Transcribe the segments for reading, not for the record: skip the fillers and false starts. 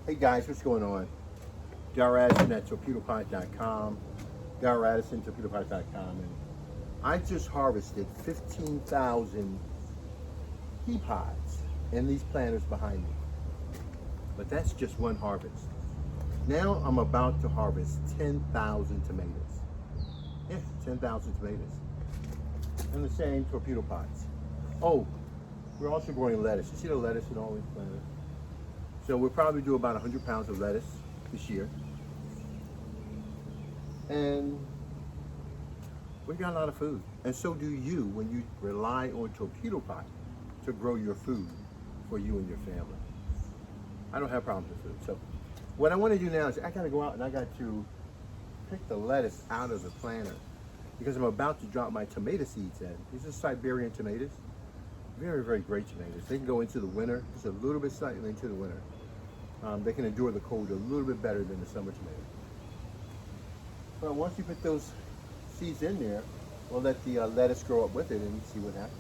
Hey guys, what's going on? Darrell Addison at Torpedopot.com. Darrell Addison, Torpedopot.com. And I just harvested 15,000 pea pods in these planters behind me. But that's just one harvest. Now I'm about to harvest 10,000 tomatoes. Yeah, 10,000 tomatoes. In the same torpedo pots. Oh, we're also growing lettuce. You see the lettuce in all these planters? So we'll probably do about 100 pounds of lettuce this year. And we got a lot of food. And so do you when you rely on Torpedo Pot to grow your food for you and your family. I don't have problems with food. So what I want to do now is I got to go out and I got to pick the lettuce out of the planter because I'm about to drop my tomato seeds in. These are Siberian tomatoes. Very, very great tomatoes. They can go into the winter, just a little bit slightly into the winter. They can endure the cold a little bit better than the summer tomato. But once you put those seeds in there, we'll let the lettuce grow up with it and see what happens.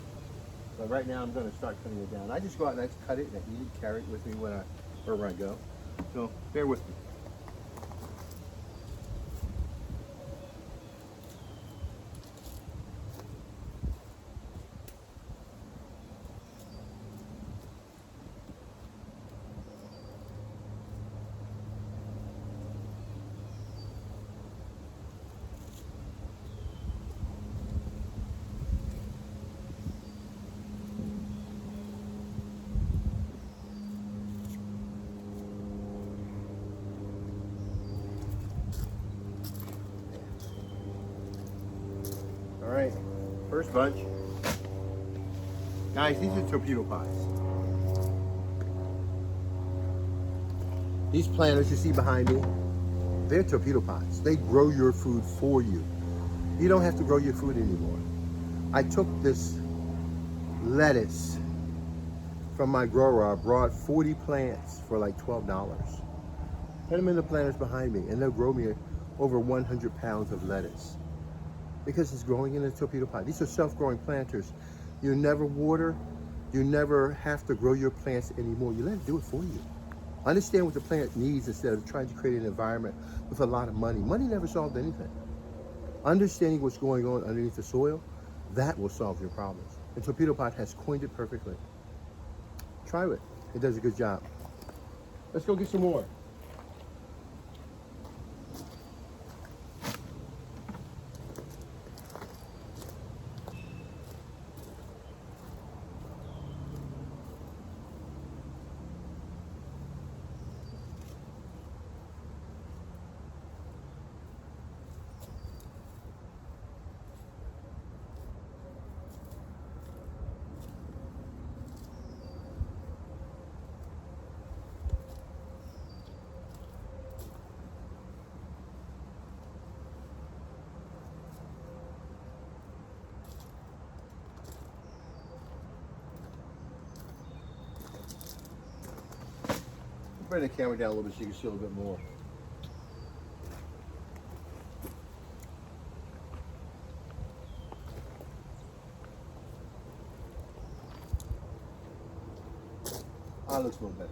But right now I'm going to start cutting it down. I just go out and I cut it and I eat it, carry it with me wherever I go. So bear with me. All right, first bunch. Guys, these are torpedo pots. These planters you see behind me, they're torpedo pots. They grow your food for you. You don't have to grow your food anymore. I took this lettuce from my grower. I brought 40 plants for like $12. Put them in the planters behind me and they'll grow me over 100 pounds of lettuce because it's growing in a torpedo pot. These are self-growing planters. You never water, you never have to grow your plants anymore. You let it do it for you. Understand what the plant needs instead of trying to create an environment with a lot of money. Money never solved anything. Understanding what's going on underneath the soil, that will solve your problems. And Torpedo Pot has coined it perfectly. Try it. It does a good job. Let's go get some more. Bring the camera down a little bit so you can see a little bit more. Ah, looks a little better.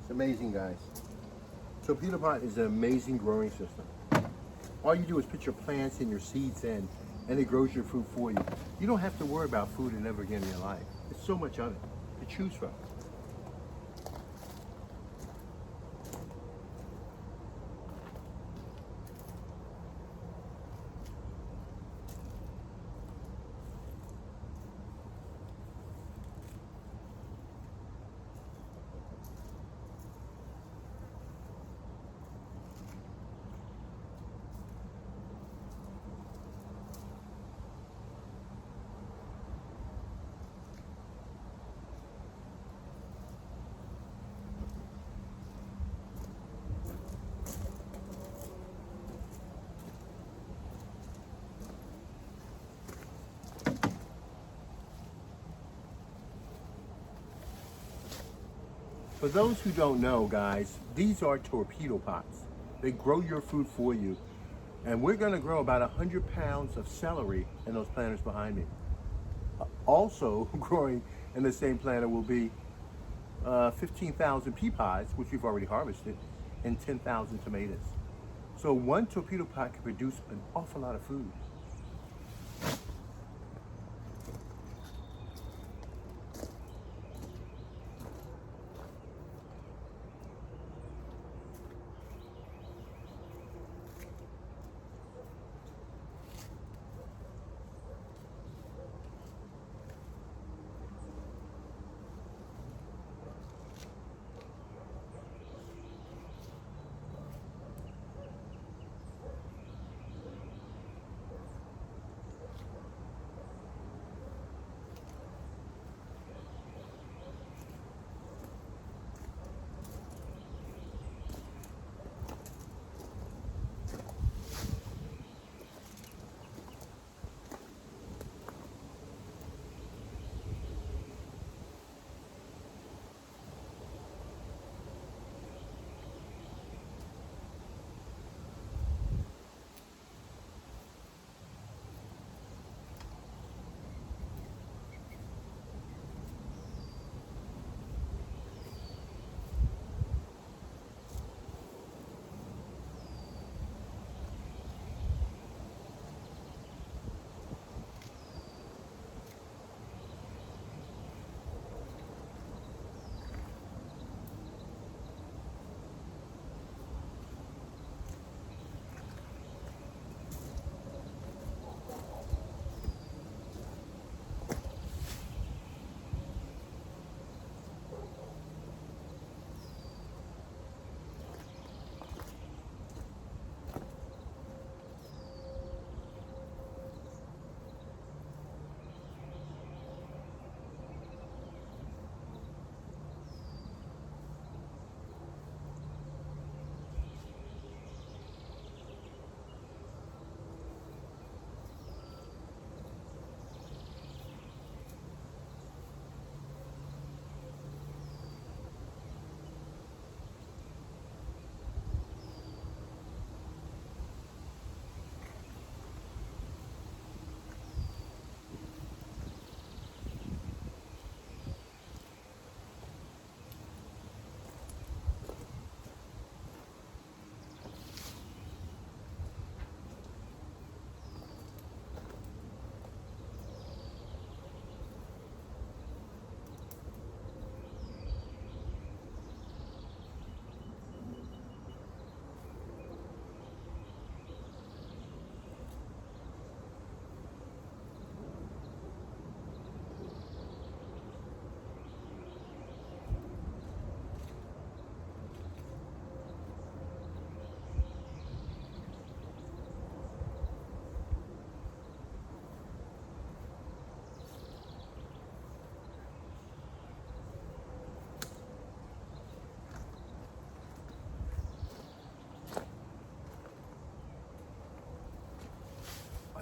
It's amazing, guys. Torpedo Pot is an amazing growing system. All you do is put your plants and your seeds in, and it grows your food for you. You don't have to worry about food ever again in your life. There's so much of it to choose from. For those who don't know, guys, these are torpedo pots. They grow your food for you. And we're going to grow about 100 pounds of celery in those planters behind me. Also growing in the same planter will be 15,000 pea pods, which we've already harvested, and 10,000 tomatoes. So one torpedo pot can produce an awful lot of food.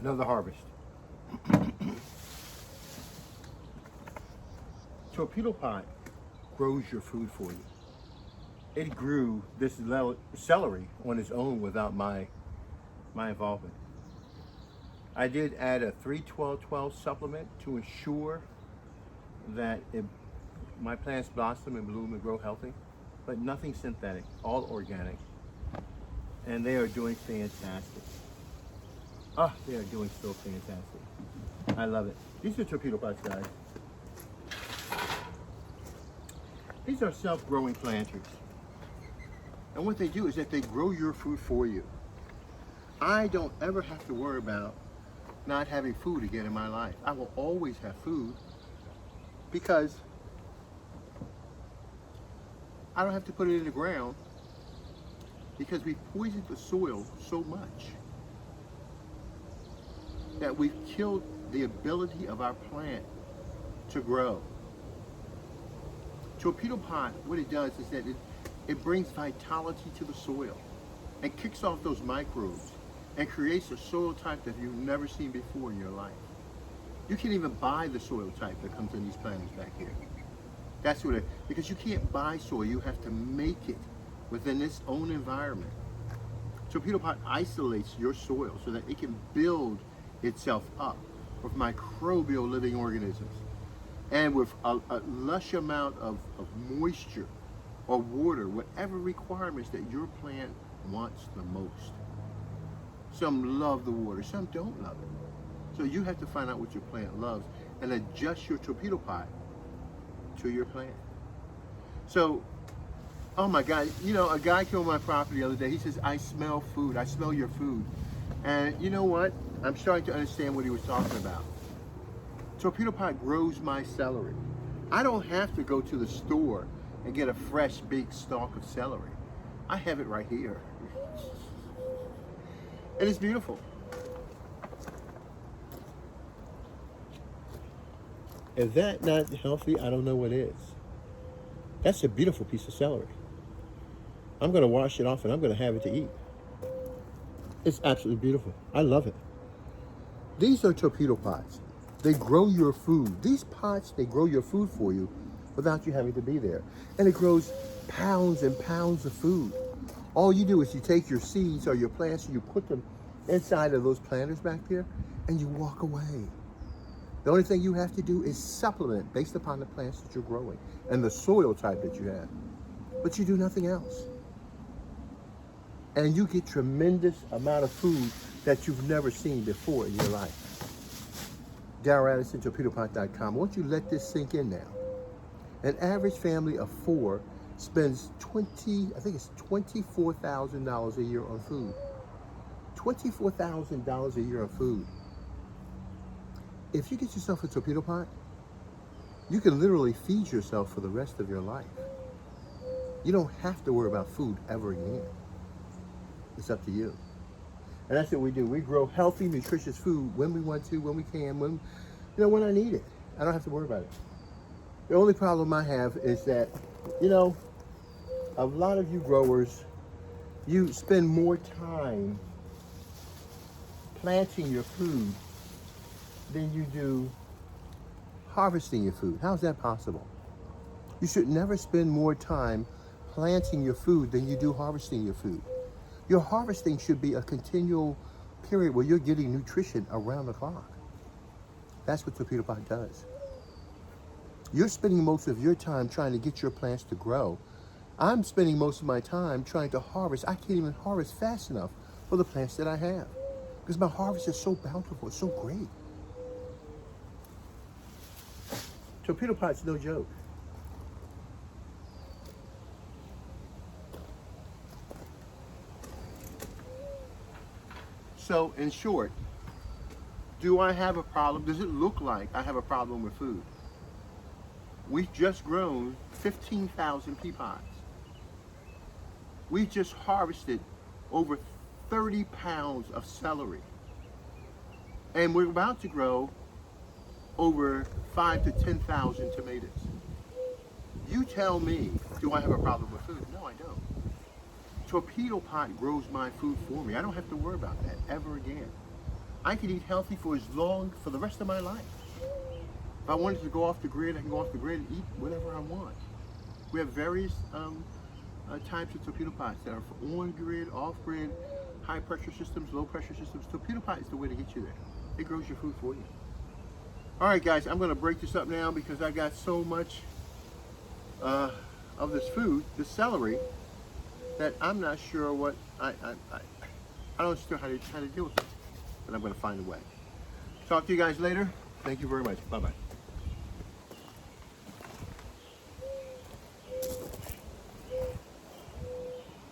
Another harvest. Torpedo pot grows your food for you. It grew this celery on its own without my involvement. I did add a 3-12-12 supplement to ensure that my plants blossom and bloom and grow healthy, but nothing synthetic, all organic. And they are doing fantastic. Oh, they are doing so fantastic. I love it. These are torpedo pots, guys. These are self-growing planters. And what they do is that they grow your food for you. I don't ever have to worry about not having food again in my life. I will always have food because I don't have to put it in the ground because we've poisoned the soil so much that we've killed the ability of our plant to grow. Torpedo pot, what it does is that it brings vitality to the soil and kicks off those microbes and creates a soil type that you've never seen before in your life. You can't even buy the soil type that comes in these planters back here. That's what it, because you can't buy soil, you have to make it within its own environment. Torpedo Pot isolates your soil so that it can build itself up with microbial living organisms and with a lush amount of moisture or water, whatever requirements that your plant wants the most. Some love the water, some don't love it. So you have to find out what your plant loves and adjust your torpedo pot to your plant. So, oh my God, you know, a guy came on my property the other day. He says, I smell food, I smell your food. And you know what? I'm starting to understand what he was talking about. Torpedo Pot grows my celery. I don't have to go to the store and get a fresh big stalk of celery. I have it right here. And it's beautiful. If that's not healthy, I don't know what is. That's a beautiful piece of celery. I'm going to wash it off and I'm going to have it to eat. It's absolutely beautiful. I love it. These are torpedo pots. They grow your food. These pots, they grow your food for you without you having to be there. And it grows pounds and pounds of food. All you do is you take your seeds or your plants and you put them inside of those planters back there and you walk away. The only thing you have to do is supplement based upon the plants that you're growing and the soil type that you have. But you do nothing else. And you get tremendous amount of food that you've never seen before in your life. Darryl Addison, Torpedopot.com. I want you to let this sink in now. An average family of 4 spends $24,000 a year on food. $24,000 a year on food. If you get yourself a torpedo pot, you can literally feed yourself for the rest of your life. You don't have to worry about food ever again. It's up to you. And that's what we do. We grow healthy, nutritious food when we want to, when we can, when I need it. I don't have to worry about it. The only problem I have is that, a lot of you growers, you spend more time planting your food than you do harvesting your food. How is that possible? You should never spend more time planting your food than you do harvesting your food. Your harvesting should be a continual period where you're getting nutrition around the clock. That's what Torpedo Pot does. You're spending most of your time trying to get your plants to grow. I'm spending most of my time trying to harvest. I can't even harvest fast enough for the plants that I have because my harvest is so bountiful, it's so great. Torpedo Pot's no joke. So, in short, do I have a problem? Does it look like I have a problem with food? We've just grown 15,000 pea pods. We just harvested over 30 pounds of celery. And we're about to grow over 5,000 to 10,000 tomatoes. You tell me, do I have a problem with food? No, I don't. Torpedo Pot grows my food for me. I don't have to worry about that ever again. I can eat healthy for the rest of my life. If I wanted to go off the grid, I can go off the grid and eat whatever I want. We have various types of torpedo pots that are for on-grid, off-grid, high-pressure systems, low-pressure systems. Torpedo Pot is the way to get you there. It grows your food for you. All right, guys, I'm going to break this up now because I got so much of this food, this celery, that I'm not sure what I don't know how to deal with it, but I'm going to find a way. Talk to you guys later. Thank you very much. Bye-bye.